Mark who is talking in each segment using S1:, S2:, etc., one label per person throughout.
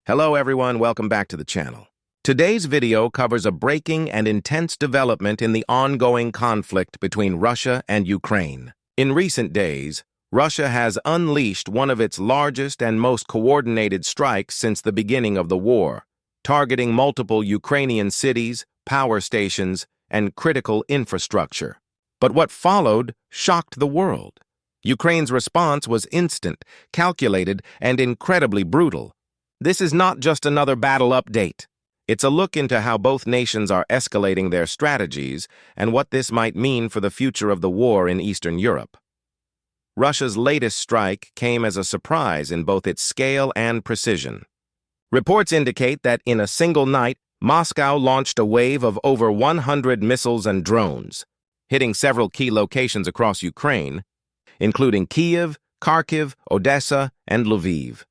S1: Hello everyone, welcome back to the channel. Today's video covers a breaking and intense development in the ongoing conflict between Russia and Ukraine. In recent days, Russia has unleashed one of its largest and most coordinated strikes since the beginning of the war, targeting multiple Ukrainian cities, power stations, and critical infrastructure. But what followed shocked the world. Ukraine's response was instant, calculated, and incredibly brutal. This is not just another battle update. It's a look into how both nations are escalating their strategies and what this might mean for the future of the war in Eastern Europe. Russia's latest strike came as a surprise in both its scale and precision. Reports indicate that in a single night, Moscow launched a wave of over 100 missiles and drones, hitting several key locations across Ukraine, including Kyiv, Kharkiv, Odessa, and Lviv.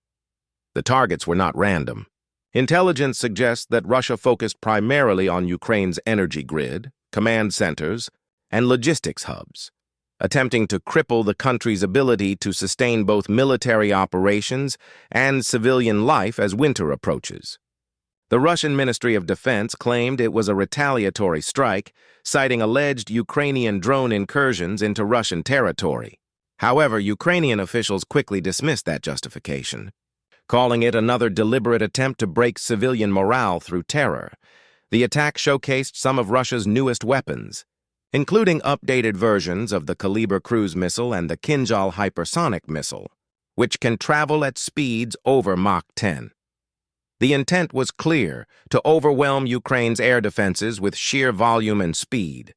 S1: The targets were not random. Intelligence suggests that Russia focused primarily on Ukraine's energy grid, command centers, and logistics hubs, attempting to cripple the country's ability to sustain both military operations and civilian life as winter approaches. The Russian Ministry of Defense claimed it was a retaliatory strike, citing alleged Ukrainian drone incursions into Russian territory. However, Ukrainian officials quickly dismissed that justification, calling it another deliberate attempt to break civilian morale through terror. The attack showcased some of Russia's newest weapons, including updated versions of the Kaliber cruise missile and the Kinzhal hypersonic missile, which can travel at speeds over Mach 10. The intent was clear: to overwhelm Ukraine's air defenses with sheer volume and speed.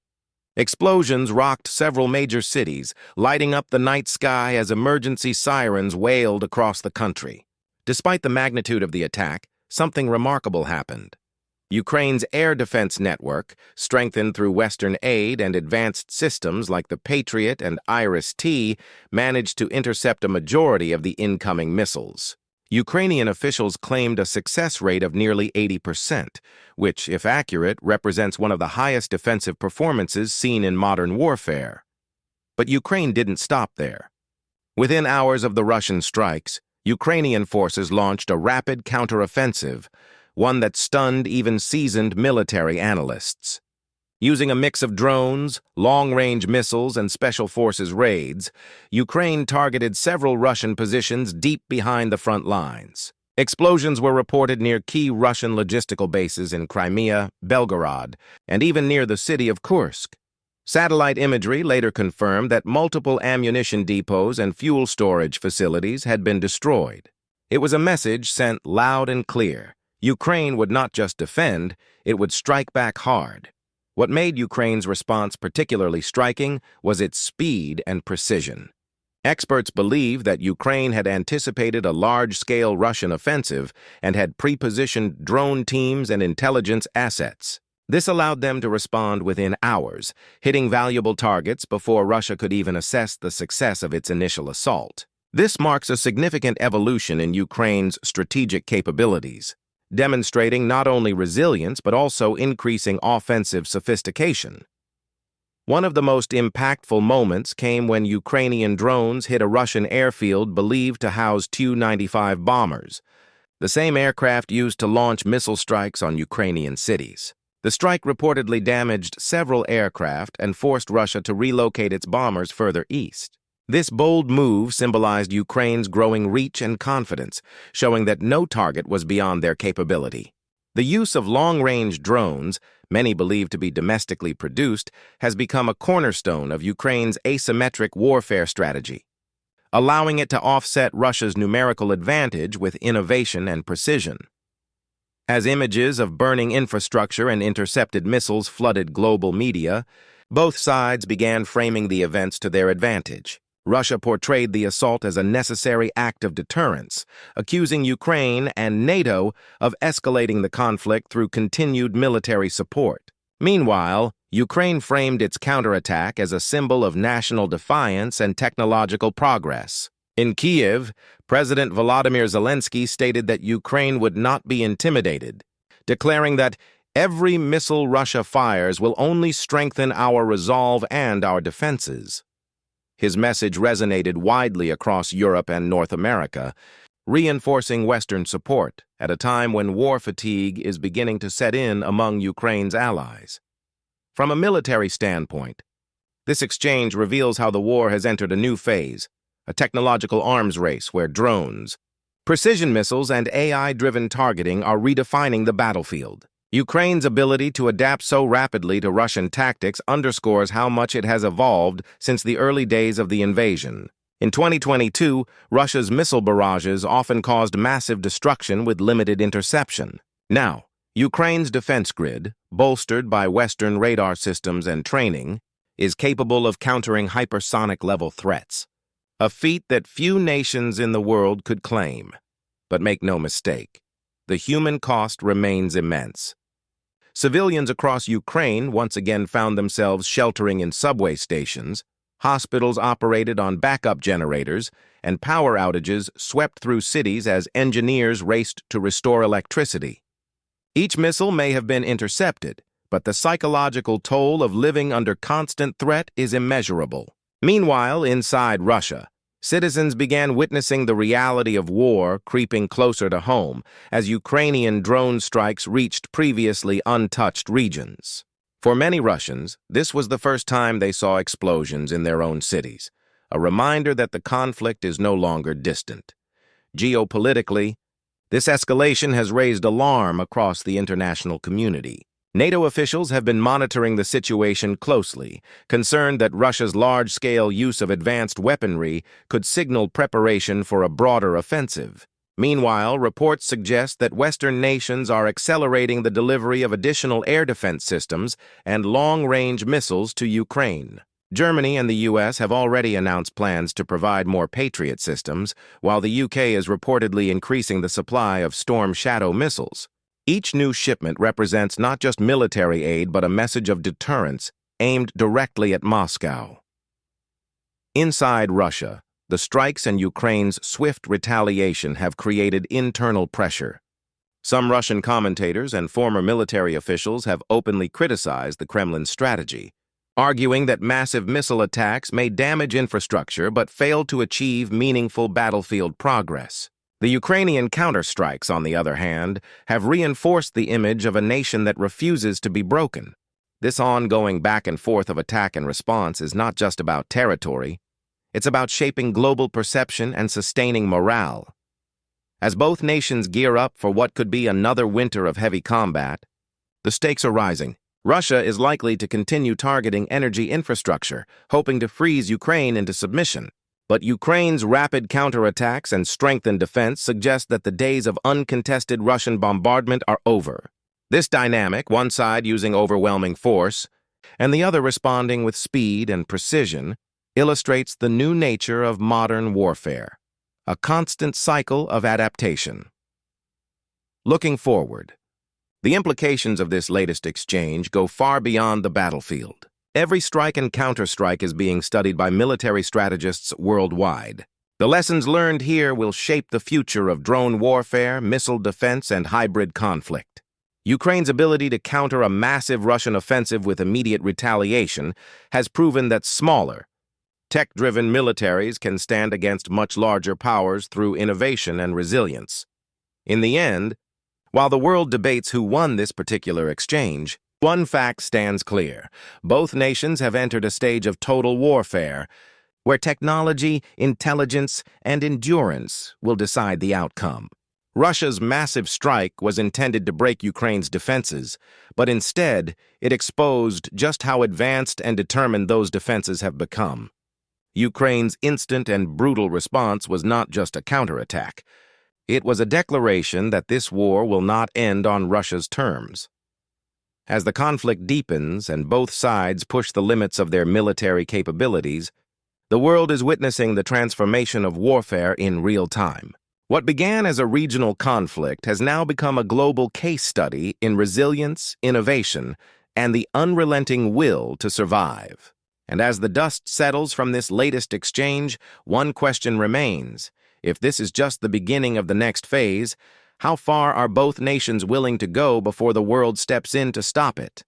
S1: Explosions rocked several major cities, lighting up the night sky as emergency sirens wailed across the country. Despite the magnitude of the attack, something remarkable happened. Ukraine's air defense network, strengthened through Western aid and advanced systems like the Patriot and Iris-T, managed to intercept a majority of the incoming missiles. Ukrainian officials claimed a success rate of nearly 80%, which, if accurate, represents one of the highest defensive performances seen in modern warfare. But Ukraine didn't stop there. Within hours of the Russian strikes, Ukrainian forces launched a rapid counteroffensive, one that stunned even seasoned military analysts. Using a mix of drones, long-range missiles, and special forces raids, Ukraine targeted several Russian positions deep behind the front lines. Explosions were reported near key Russian logistical bases in Crimea, Belgorod, and even near the city of Kursk. Satellite imagery later confirmed that multiple ammunition depots and fuel storage facilities had been destroyed. It was a message sent loud and clear. Ukraine would not just defend, it would strike back hard. What made Ukraine's response particularly striking was its speed and precision. Experts believe that Ukraine had anticipated a large-scale Russian offensive and had pre-positioned drone teams and intelligence assets. This allowed them to respond within hours, hitting valuable targets before Russia could even assess the success of its initial assault. This marks a significant evolution in Ukraine's strategic capabilities, demonstrating not only resilience but also increasing offensive sophistication. One of the most impactful moments came when Ukrainian drones hit a Russian airfield believed to house Tu-95 bombers, the same aircraft used to launch missile strikes on Ukrainian cities. The strike reportedly damaged several aircraft and forced Russia to relocate its bombers further east. This bold move symbolized Ukraine's growing reach and confidence, showing that no target was beyond their capability. The use of long-range drones, many believed to be domestically produced, has become a cornerstone of Ukraine's asymmetric warfare strategy, allowing it to offset Russia's numerical advantage with innovation and precision. As images of burning infrastructure and intercepted missiles flooded global media, both sides began framing the events to their advantage. Russia portrayed the assault as a necessary act of deterrence, accusing Ukraine and NATO of escalating the conflict through continued military support. Meanwhile, Ukraine framed its counterattack as a symbol of national defiance and technological progress. In Kyiv, President Volodymyr Zelensky stated that Ukraine would not be intimidated, declaring that every missile Russia fires will only strengthen our resolve and our defenses. His message resonated widely across Europe and North America, reinforcing Western support at a time when war fatigue is beginning to set in among Ukraine's allies. From a military standpoint, this exchange reveals how the war has entered a new phase, a technological arms race where drones, precision missiles, and AI-driven targeting are redefining the battlefield. Ukraine's ability to adapt so rapidly to Russian tactics underscores how much it has evolved since the early days of the invasion. In 2022, Russia's missile barrages often caused massive destruction with limited interception. Now, Ukraine's defense grid, bolstered by Western radar systems and training, is capable of countering hypersonic-level threats, a feat that few nations in the world could claim. But make no mistake, the human cost remains immense. Civilians across Ukraine once again found themselves sheltering in subway stations, hospitals operated on backup generators, and power outages swept through cities as engineers raced to restore electricity. Each missile may have been intercepted, but the psychological toll of living under constant threat is immeasurable. Meanwhile, inside Russia, citizens began witnessing the reality of war creeping closer to home as Ukrainian drone strikes reached previously untouched regions. For many Russians, this was the first time they saw explosions in their own cities, a reminder that the conflict is no longer distant. Geopolitically, this escalation has raised alarm across the international community. NATO officials have been monitoring the situation closely, concerned that Russia's large-scale use of advanced weaponry could signal preparation for a broader offensive. Meanwhile, reports suggest that Western nations are accelerating the delivery of additional air defense systems and long-range missiles to Ukraine. Germany and the U.S. have already announced plans to provide more Patriot systems, while the U.K. is reportedly increasing the supply of Storm Shadow missiles. Each new shipment represents not just military aid but a message of deterrence aimed directly at Moscow. Inside Russia, the strikes and Ukraine's swift retaliation have created internal pressure. Some Russian commentators and former military officials have openly criticized the Kremlin's strategy, arguing that massive missile attacks may damage infrastructure but fail to achieve meaningful battlefield progress. The Ukrainian counterstrikes, on the other hand, have reinforced the image of a nation that refuses to be broken. This ongoing back and forth of attack and response is not just about territory, it's about shaping global perception and sustaining morale. As both nations gear up for what could be another winter of heavy combat, the stakes are rising. Russia is likely to continue targeting energy infrastructure, hoping to freeze Ukraine into submission. But Ukraine's rapid counterattacks and strengthened defense suggest that the days of uncontested Russian bombardment are over. This dynamic, one side using overwhelming force, and the other responding with speed and precision, illustrates the new nature of modern warfare, a constant cycle of adaptation. Looking forward, the implications of this latest exchange go far beyond the battlefield. Every strike and counterstrike is being studied by military strategists worldwide. The lessons learned here will shape the future of drone warfare, missile defense, and hybrid conflict. Ukraine's ability to counter a massive Russian offensive with immediate retaliation has proven that smaller, tech-driven militaries can stand against much larger powers through innovation and resilience. In the end, while the world debates who won this particular exchange, one fact stands clear. Both nations have entered a stage of total warfare, where technology, intelligence, and endurance will decide the outcome. Russia's massive strike was intended to break Ukraine's defenses, but instead, it exposed just how advanced and determined those defenses have become. Ukraine's instant and brutal response was not just a counterattack. It was a declaration that this war will not end on Russia's terms. As the conflict deepens and both sides push the limits of their military capabilities, the world is witnessing the transformation of warfare in real time. What began as a regional conflict has now become a global case study in resilience, innovation, and the unrelenting will to survive. And as the dust settles from this latest exchange, one question remains. If this is just the beginning of the next phase, how far are both nations willing to go before the world steps in to stop it?